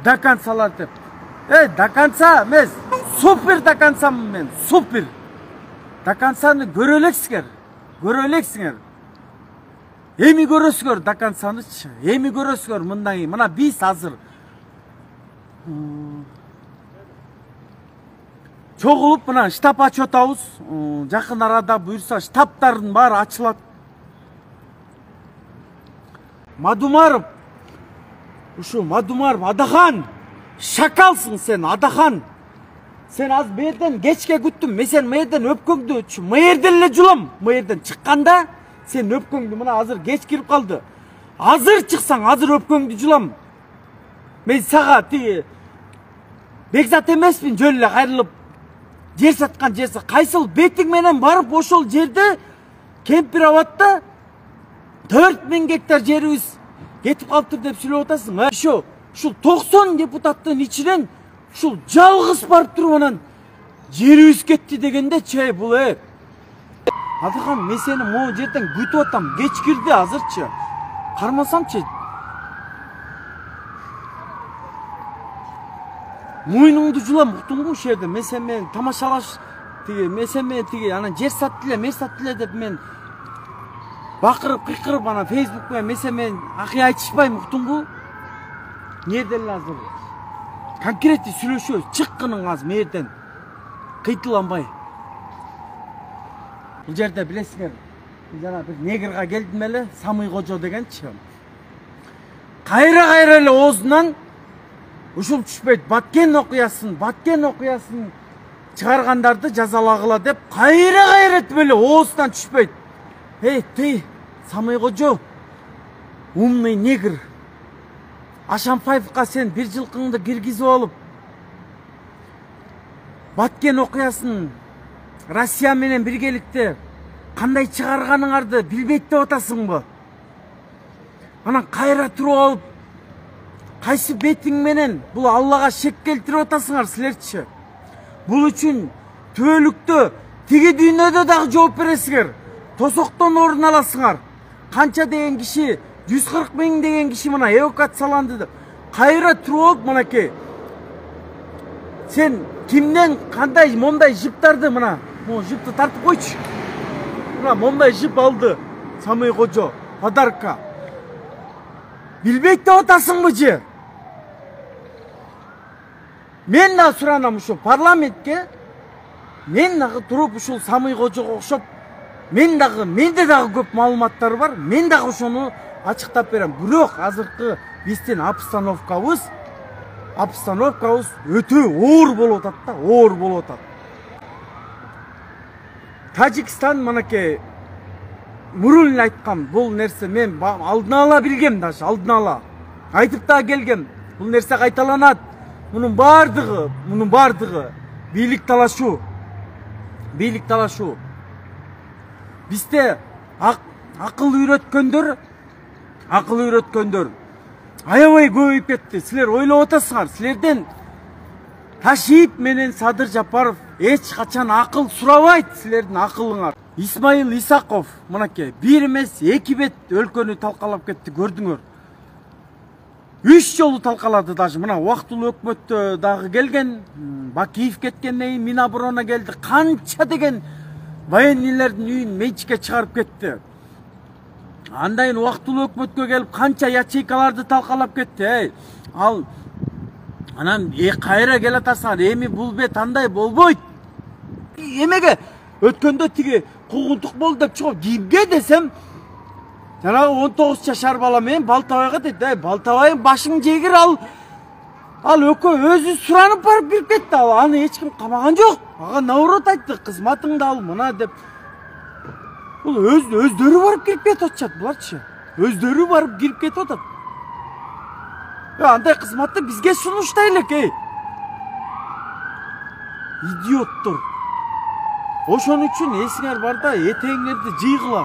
до концалар деп. До конца эмес, супер до концамын мен, супер. До концаны көрө элексиңер. Эми көрөсүңөр до концанычы. Эми көрөсүңөр мындан кийин. Мына биз азыр чогулуп мына штаб ачып атабыз. Жакын арада буюрса штабтардын баары ачылат. Мадумаров, ушу Мадумаров, Адахан, шакалсың сен, Адахан. Сен аз мээрден кечке күттүм, мен сен мээрден өпкөңдү, мээрден эле жулам. Мээрден чыкканда сен өпкөңдү мына азыр кеч кирип калды. Азыр чыксаң, азыр өпкөңдү жулам. Мен сага тиги бекзат эмеспин, жөн эле кайрылып жер саткан жерсе, кайсыл бетиң менен барып ошол жерде Кемпир-Абадта 4000 гектар жерибиз кетип калыптыр деп сүйлөп атасың. Ушул 90 депутаттын ичинен ушул жалгыз барып туруп анан жерибиз кетти дегенде бул Адахан, мен сени могу жерден күтүп атам. Кеч кирди азырчы. Кармасамчы. Мойнуңду жулам, уктуңбу ушул жерде. Мен сен менен тамашалаш мен сен менен анан жер сатты эле, деп мен бакырып, кыйкырып анан Facebook менен мен сен менен акый айтышпайм, уктуңбу? Эмнеде эле азыр конкретный сүйлөшөбүз, чыккының азыр мээрден кыйтыланбай. Бул жерде билесиңер, жана бир негрга келдим эле, Самый Кожо дегенчи. Кайра эле оозунан ушул түшпөйт, Баткен окуясын чыгаргандарды жазалагыла деп кайра этип эле оозунан түшпөйт. Ты, Самый Кожо, умный негр. Ашамбаевка сен бир жылкыңды киргизип алып, Баткен окуясын Россия менен биргеликте кандай чыгарганыңарды билбейт деп атасыңбы? Анан кайра туруп алып, кайсы бетиң менен бул Аллага шек келтирип атасыңар силерчи? Бул үчүн түбөлүктө тиги дүйнөдө дагы жооп бересиңер. Тосоктон орун аласыңар. Канча деген киши, 140 000 деген киши мына эвакуацияланды деп. Кайра туруп алып, мынакей. Сен кимден кандай мондай жыптарды мына, жыпты тартып койчу. Мына мондай жып алды Самый Кожо, подарка. Билбейт деп атасыңбы же? Мен да суранам ушул парламентке, мен дагы туруп ушул Самый Кожого окшоп, менде дагы көп маалыматтар бар, мен дагы ошону ачыктап берем. Бирок азыркы биздин обстановкабыз өтө оор болуп атат да, оор болуп атат. Тажикстан мынакей мурун айткан бул нерсе мен алдын ала билгем, даже алдын ала айтып да келгем. Бул нерсе кайталанат. Мунун бардыгы бийлик талашуу. Бизде акыл үйрөткөндөр аябай көбөйүп кетти. Силер ойлоп атасыңар, силерден Ташиев менен Садыр Жапаров эч качан акыл сурабайт, силердин акылыңар. Исмаил Исаков мынакей бир эмес 2 бет өлкөнү талкалап кетти, көрдүңөр. 3 жолу талкалады даже. Мына убактылуу өкмөттө дагы келген, Бакиев кеткенден кийин Миноборона келди. Канча деген военныйлердин үйүн менчикке чыгарып кетти. Андайын убактылуу өкмөткө келип канча ячейкаларды талкалап кетти. Ал анан кайра келатасыңар, эми бул бет андай болбойт. Эмеге өткөндө тиги куугунтук болду деп чыгып кимге десем, жанагы 19 жашар бала менен Балтабайга дейт. Балтабайың башың жегир, ал өкө өзү суранып барып кирип кетти. Аны эч ким камаган жок. Ага наоборот айтты, кызматыңды ал мына деп. Бул өздөрү барып кирип кетип атышат буларчы. Өздөрү барып кирип кетип атат. Андай кызматты бизге сунуштай элек, идиоттор. Ошон үчүн эсиңер барда этеңерди жыйгыла.